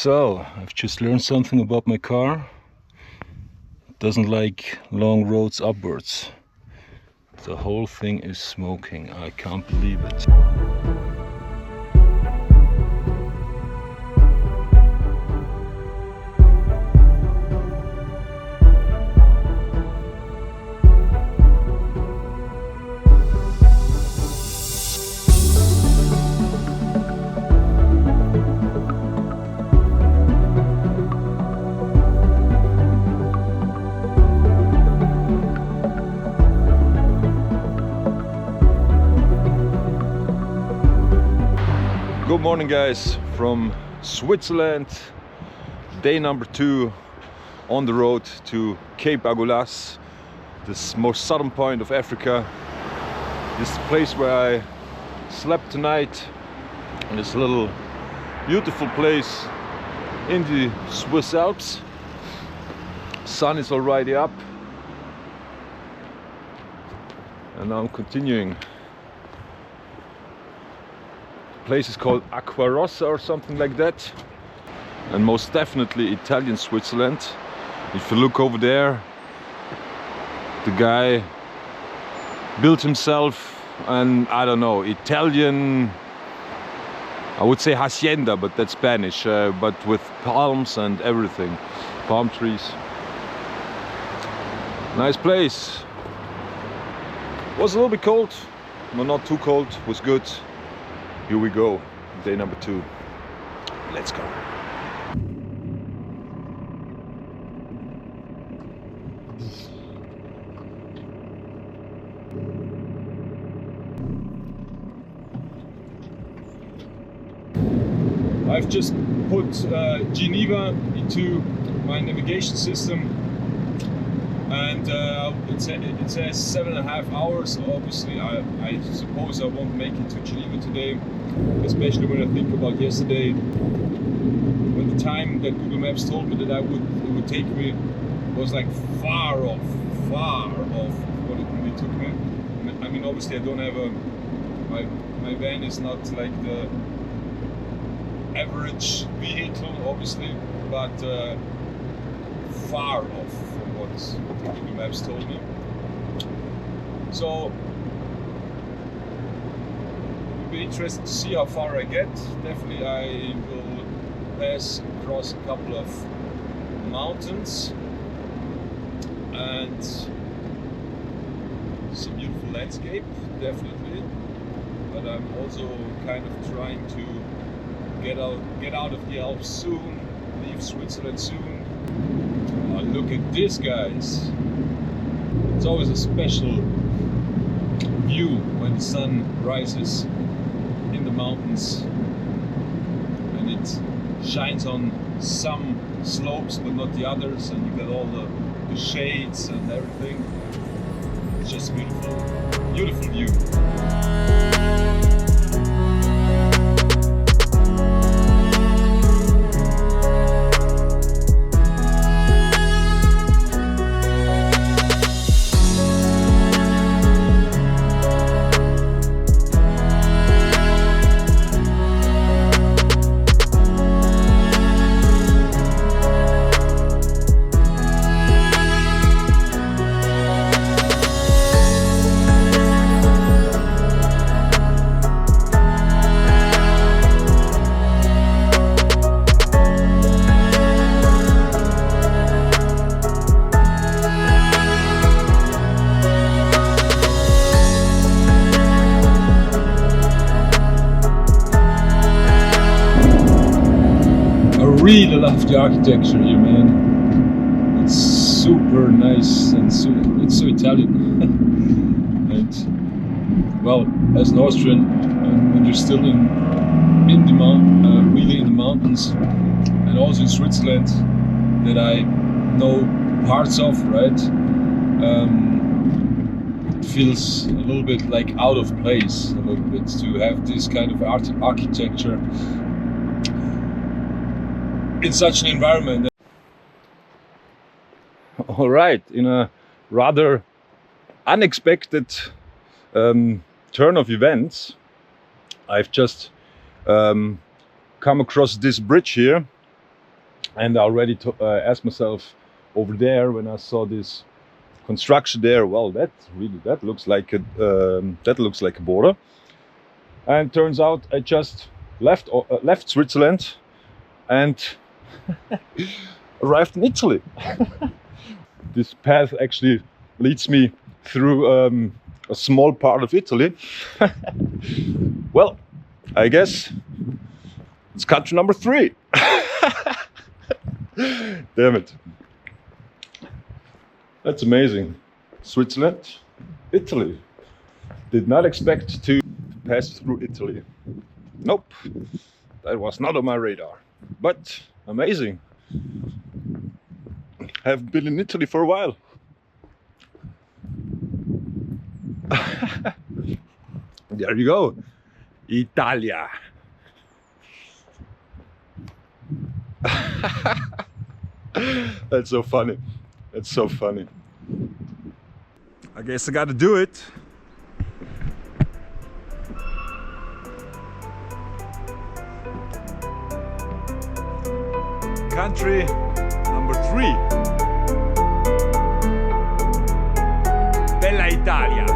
So, I've just learned something about my car. It doesn't like long roads upwards. The whole thing is smoking. I can't believe it. Good morning, guys, from Switzerland. Day number 2 on the road to Cape Agulhas, this most southern point of Africa. This is the place where I slept tonight, in this little beautiful place in the Swiss Alps. Sun is already up, and now I'm continuing. Place is called Acqua Rossa or something like that, and most definitely Italian Switzerland. If you look over there, the guy built himself an, I don't know, Italian, I would say hacienda, but that's Spanish, but with palms and everything, palm trees. Nice place. Was a little bit cold, but not too cold, was good. Here we go, day number 2. Let's go. I've just put Geneva into my navigation system, and it says 7.5 hours. So obviously I suppose I won't make it to Geneva today, especially when I think about yesterday, when the time that Google Maps told me that it would take me was like far off what it really took me. I mean, obviously I don't have my van is not like the average vehicle, obviously, but far off from what the Google Maps told me. So it'll be interesting to see how far I get. Definitely I will pass across a couple of mountains and some beautiful landscape, definitely, but I'm also kind of trying to get out of the Alps soon, leave Switzerland soon. Look at this, guys. It's always a special view when the sun rises in the mountains and it shines on some slopes but not the others, and you get all the shades and everything. It's just a beautiful view. I really love the architecture here, man. It's super nice and it's so Italian. And well, as an Austrian, when you're still in the really in the mountains, and also in Switzerland that I know parts of, right? It feels a little bit like out of place, a little bit, to have this kind of architecture in such an environment. All right, in a rather unexpected turn of events, I've just come across this bridge here, And I already asked myself over there when I saw this construction there, well, that looks like a border. And turns out I just left Switzerland and arrived in Italy. This path actually leads me through a small part of Italy. Well, I guess it's country number 3. Damn it. That's amazing. Switzerland, Italy. Did not expect to pass through Italy. Nope, that was not on my radar. But amazing. Have been in Italy for a while. There you go, Italia. That's so funny. That's so funny. I guess I gotta do it. Country number 3. Bella Italia.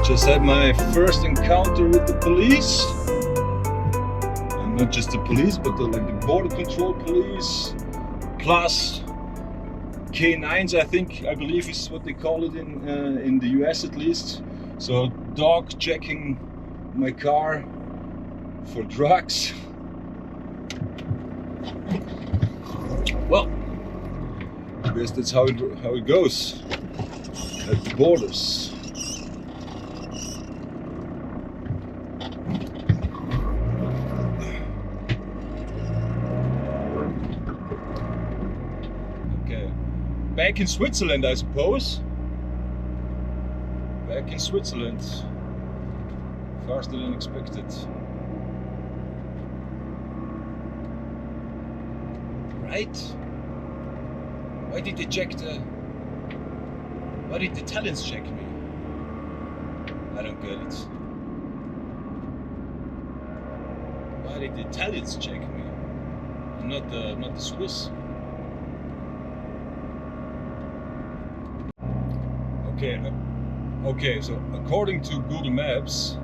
Just had my first encounter with the police, and not just the police, but the border control police, plus K9s. I believe is what they call it in the US at least. So dog checking my car for drugs. Well, I guess that's how it goes at the borders. Back in Switzerland, I suppose. Back in Switzerland. Faster than expected. Right? Why did the Italians check me? I don't get it. Why did the Italians check me? And not the Swiss? Okay, so according to Google Maps,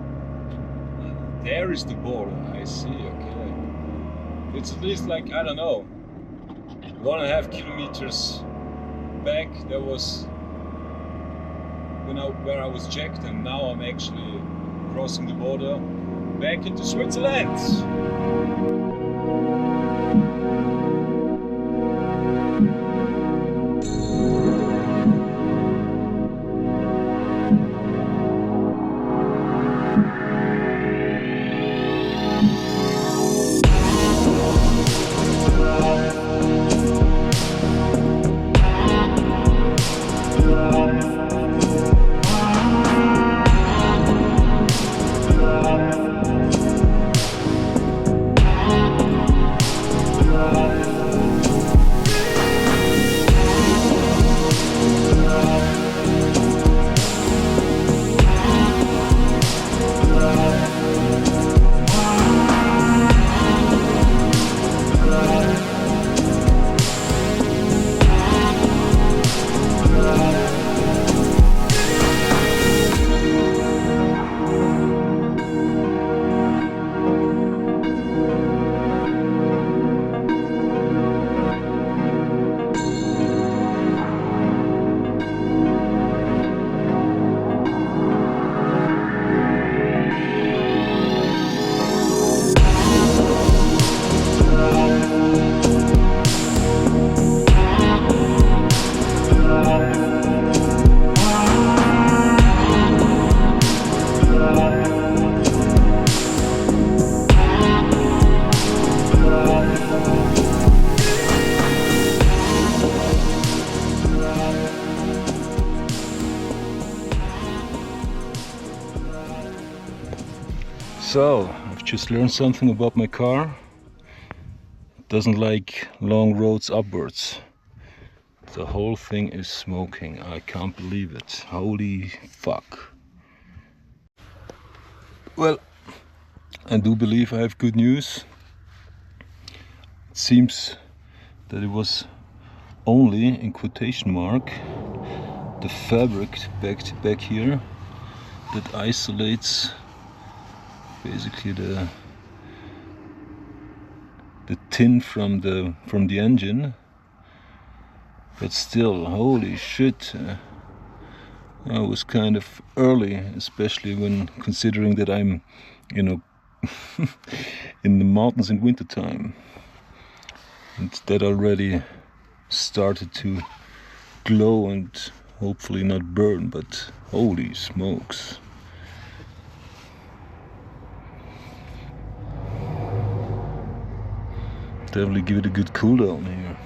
there is the border. I see, okay. It's at least like, I don't know, 1.5 kilometers back. There was where I was checked, and now I'm actually crossing the border back into Switzerland. So, I've just learned something about my car. It doesn't like long roads upwards. The whole thing is smoking. I can't believe it. Holy fuck. Well, I do believe I have good news. It seems that it was only, in quotation mark, the fabric back here that isolates basically the tin from the engine. But still, holy shit, I was kind of early, especially when considering that I'm, you know, in the mountains in winter time, and that already started to glow and hopefully not burn. But holy smokes. Definitely give it a good cool down here.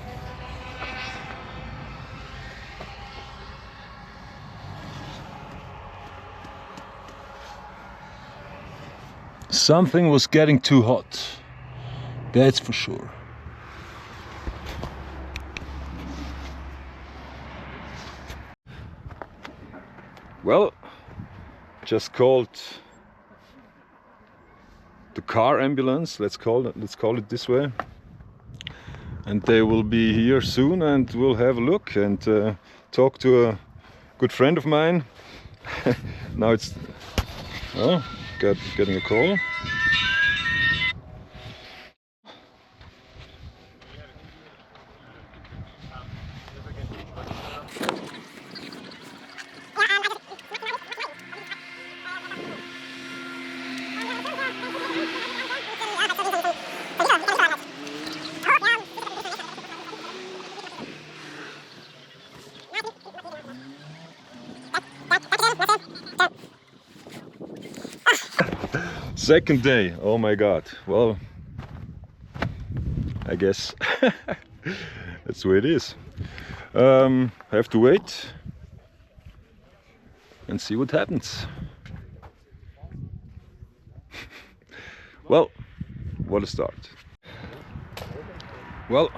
Something was getting too hot, that's for sure. Well, just called the car ambulance, let's call it this way, and they will be here soon, and we'll have a look and talk to a good friend of mine. Now it's getting a call. Second day, oh my god. Well, I guess that's the way it is. I have to wait and see what happens. Well, what a start. Well,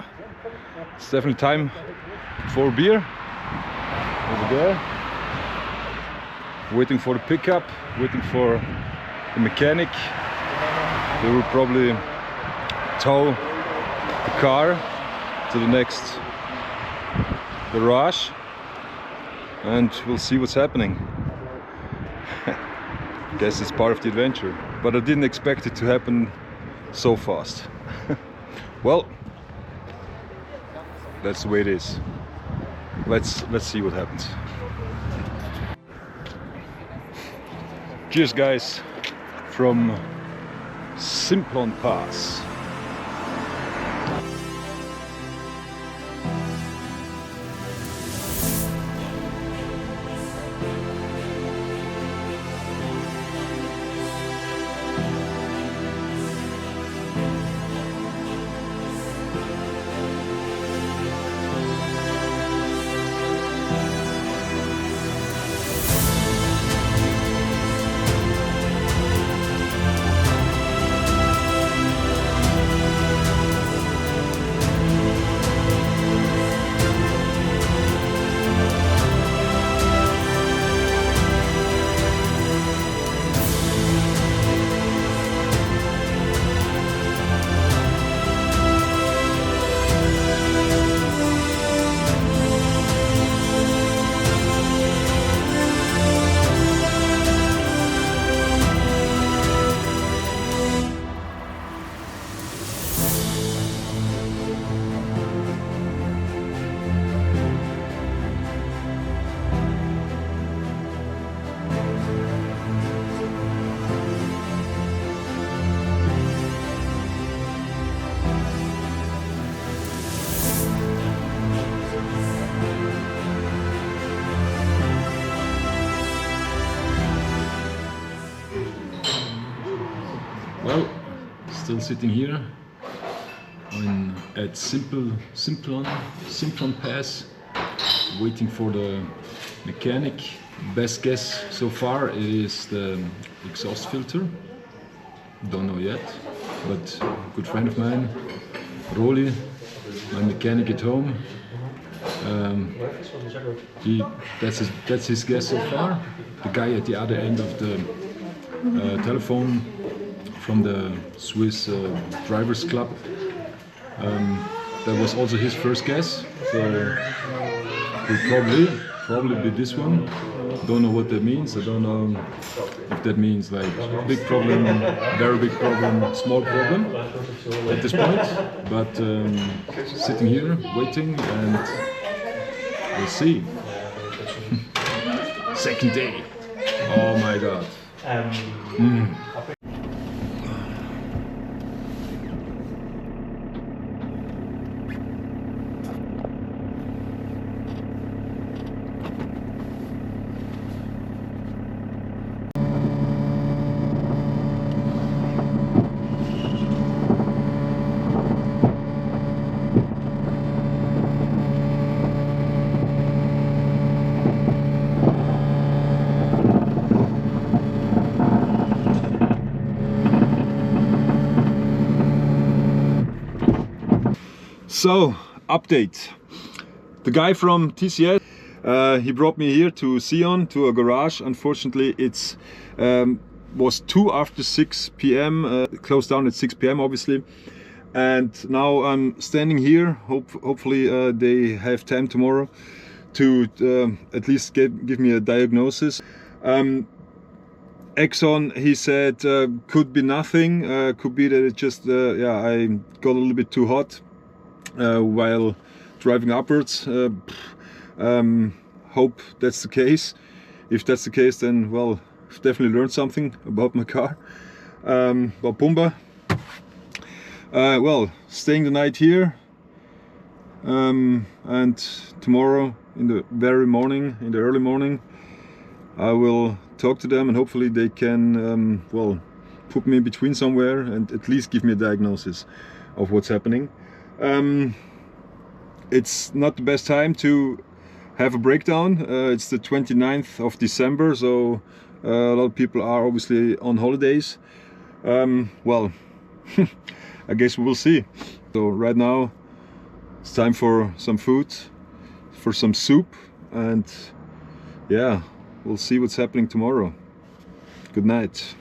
it's definitely time for a beer. Over there. Waiting for the pickup, waiting for the mechanic. They will probably tow the car to the next garage, and we'll see what's happening. Guess it's part of the adventure, but I didn't expect it to happen so fast. Well, that's the way it is. Let's see what happens. Cheers, guys, from Simplon Pass. Well, still sitting here at Simplon Pass, waiting for the mechanic. Best guess so far is the exhaust filter. don't know yet, but a good friend of mine, Roli, my mechanic at home. That's his guess so far. The guy at the other end of the telephone from the Swiss Drivers Club. That was also his first guess. So will probably be this one. Don't know what that means. I don't know if that means like big problem, very big problem, small problem at this point. But sitting here, waiting, and we'll see. Second day. Oh my god. So, update. The guy from TCS, he brought me here to Sion, to a garage. Unfortunately, it's was 2 after 6 p.m. Closed down at 6 p.m. obviously. And now I'm standing here. Hopefully they have time tomorrow to at least give me a diagnosis. Exxon, he said, could be nothing. Could be that it just, yeah, I got a little bit too hot while driving upwards. Hope that's the case. If that's the case, then well, I've definitely learned something about my car. But Pumba, well, staying the night here, and tomorrow in the early morning, I will talk to them, and hopefully they can well, put me in between somewhere and at least give me a diagnosis of what's happening. It's not the best time to have a breakdown. It's the 29th of December, so a lot of people are obviously on holidays. Well, I guess we will see. So right now it's time for some food, for some soup, and yeah, we'll see what's happening tomorrow. Good night.